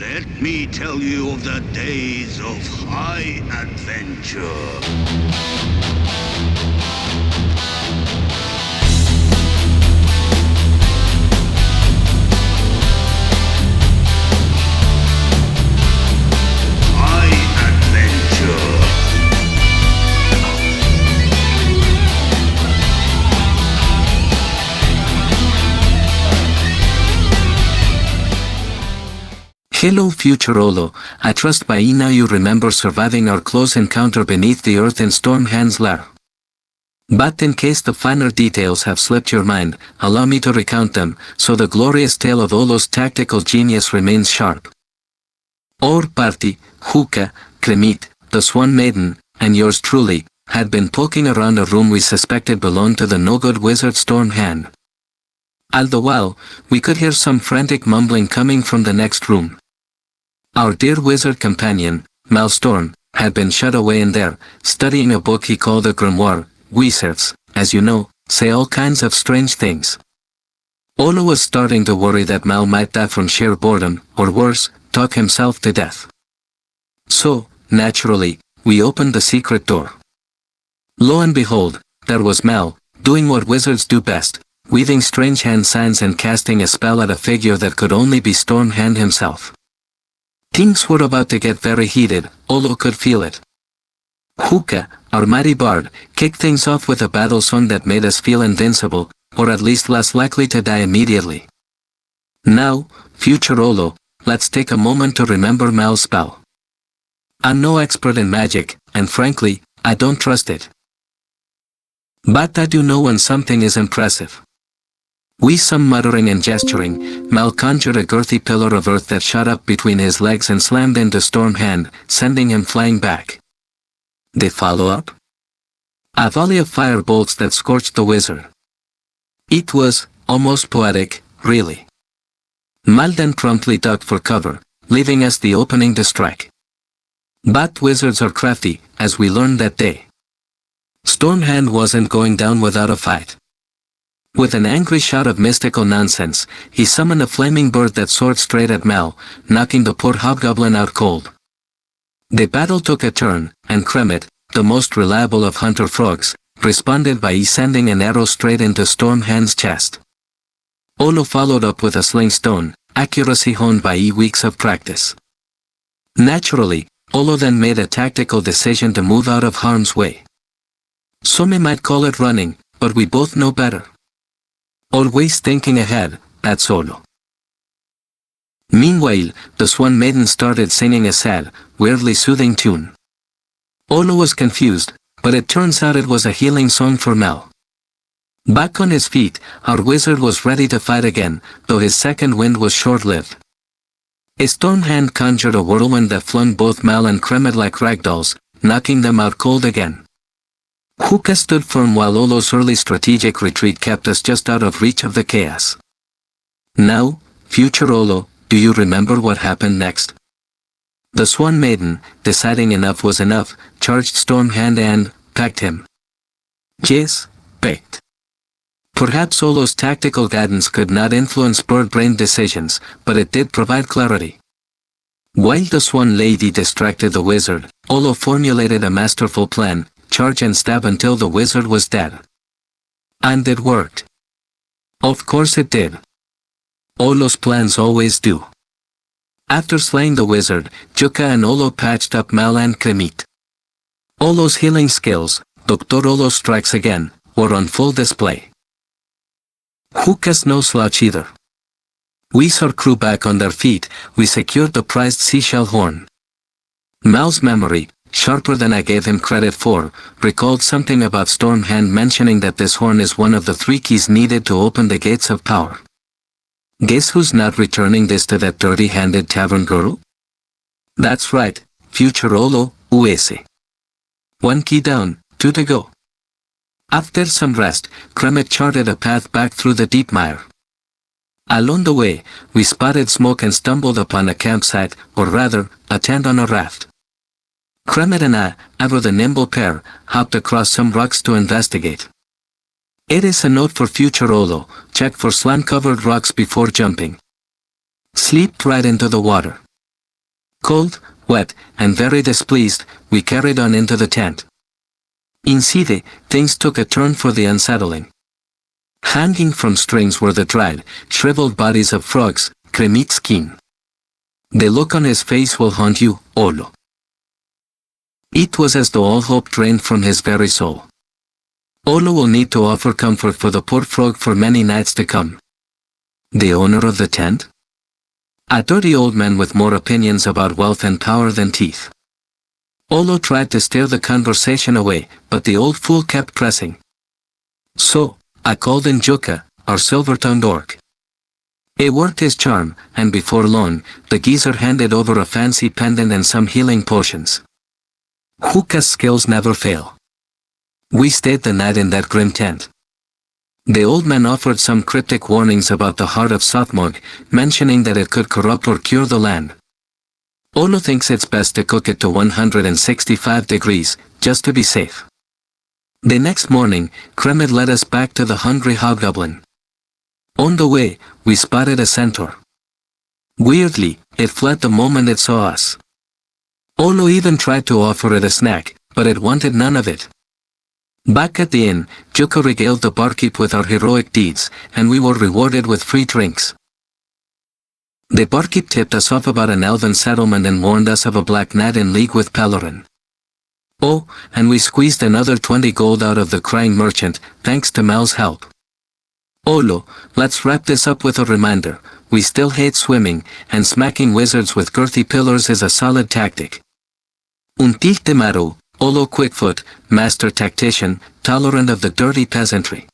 Let me tell you of the days of high adventure. High adventure. Hello Futurolo, I trust by now you remember surviving our close encounter beneath the earth in Stormhand's lair. But in case the finer details have slipped your mind, allow me to recount them, so the glorious tale of Olo's tactical genius remains sharp. Our party, Hookah, Kremit, the Swan Maiden, and yours truly, had been poking around a room we suspected belonged to the no-good wizard Stormhand. All the while, we could hear some frantic mumbling coming from the next room. Our dear wizard companion, Mal Storm, had been shut away in there, studying a book he called a grimoire. Wizards, as you know, say all kinds of strange things. Olo was starting to worry that Mal might die from sheer boredom, or worse, talk himself to death. So, naturally, we opened the secret door. Lo and behold, there was Mal, doing what wizards do best, weaving strange hand signs and casting a spell at a figure that could only be Stormhand himself. Things were about to get very heated, Olo could feel it. Hookah, our mighty bard, kicked things off with a battle song that made us feel invincible, or at least less likely to die immediately. Now, future Olo, let's take a moment to remember Mal's spell. I'm no expert in magic, and frankly, I don't trust it. But I do know when something is impressive. With some muttering and gesturing, Mal conjured a girthy pillar of earth that shot up between his legs and slammed into Stormhand, sending him flying back. The follow-up? A volley of fire bolts that scorched the wizard. It was almost poetic, really. Mal then promptly ducked for cover, leaving us the opening to strike. But wizards are crafty, as we learned that day. Stormhand wasn't going down without a fight. With an angry shout of mystical nonsense, he summoned a flaming bird that soared straight at Mal, knocking the poor hobgoblin out cold. The battle took a turn, and Kremit, the most reliable of hunter frogs, responded by sending an arrow straight into Stormhand's chest. Olo followed up with a sling stone, accuracy honed by weeks of practice. Naturally, Olo then made a tactical decision to move out of harm's way. Some might call it running, but we both know better. Always thinking ahead, that's Olo. Meanwhile, the Swan Maiden started singing a sad, weirdly soothing tune. Olo was confused, but it turns out it was a healing song for Mal. Back on his feet, our wizard was ready to fight again, though his second wind was short-lived. A Stormhand conjured a whirlwind that flung both Mal and Kremit like ragdolls, knocking them out cold again. Hookah stood firm while Olo's early strategic retreat kept us just out of reach of the chaos. Now, future Olo, do you remember what happened next? The Swan Maiden, deciding enough was enough, charged Stormhand and pecked him. Yes, pecked. Perhaps Olo's tactical guidance could not influence bird-brained decisions, but it did provide clarity. While the Swan Lady distracted the wizard, Olo formulated a masterful plan, charge and stab until the wizard was dead. And it worked. Of course it did. Olo's plans always do. After slaying the wizard, Juka and Olo patched up Mal and Kremit. Olo's healing skills, Dr. Olo strikes again, were on full display. Hookah's no slouch either. With our crew back on their feet, we secured the prized seashell horn. Mal's memory, sharper than I gave him credit for, recalled something about Stormhand mentioning that this horn is one of the 3 keys needed to open the gates of power. Guess who's not returning this to that dirty-handed tavern girl? That's right, future Olo, Uese. 1 key down, 2 to go. After some rest, Kremit charted a path back through the deep mire. Along the way, we spotted smoke and stumbled upon a campsite, or rather, a tent on a raft. Kremit and I, ever the nimble pair, hopped across some rocks to investigate. It is a note for future Olo, check for slant-covered rocks before jumping. Slipped right into the water. Cold, wet, and very displeased, we carried on into the tent. Inside, things took a turn for the unsettling. Hanging from strings were the dried, shriveled bodies of frogs, cremate skin. The look on his face will haunt you, Olo. It was as though all hope drained from his very soul. Olo will need to offer comfort for the poor frog for many nights to come. The owner of the tent? A dirty old man with more opinions about wealth and power than teeth. Olo tried to steer the conversation away, but the old fool kept pressing. So, I called in Juka, our silver-tongued orc. It worked his charm, and before long, the geezer handed over a fancy pendant and some healing potions. Juka's skills never fail. We stayed the night in that grim tent. The old man offered some cryptic warnings about the heart of Sothmog, mentioning that it could corrupt or cure the land. Olo thinks it's best to cook it to 165 degrees, just to be safe. The next morning, Kremid led us back to the hungry hobgoblin. On the way, we spotted a centaur. Weirdly, it fled the moment it saw us. Olo even tried to offer it a snack, but it wanted none of it. Back at the inn, Juka regaled the barkeep with our heroic deeds, and we were rewarded with free drinks. The barkeep tipped us off about an elven settlement and warned us of a black knight in league with Pellerin. Oh, and we squeezed another 20 gold out of the crying merchant, thanks to Mal's help. Olo, let's wrap this up with a reminder, we still hate swimming, and smacking wizards with girthy pillars is a solid tactic. Until tomorrow, Olo Quickfoot, master tactician, tolerant of the dirty peasantry.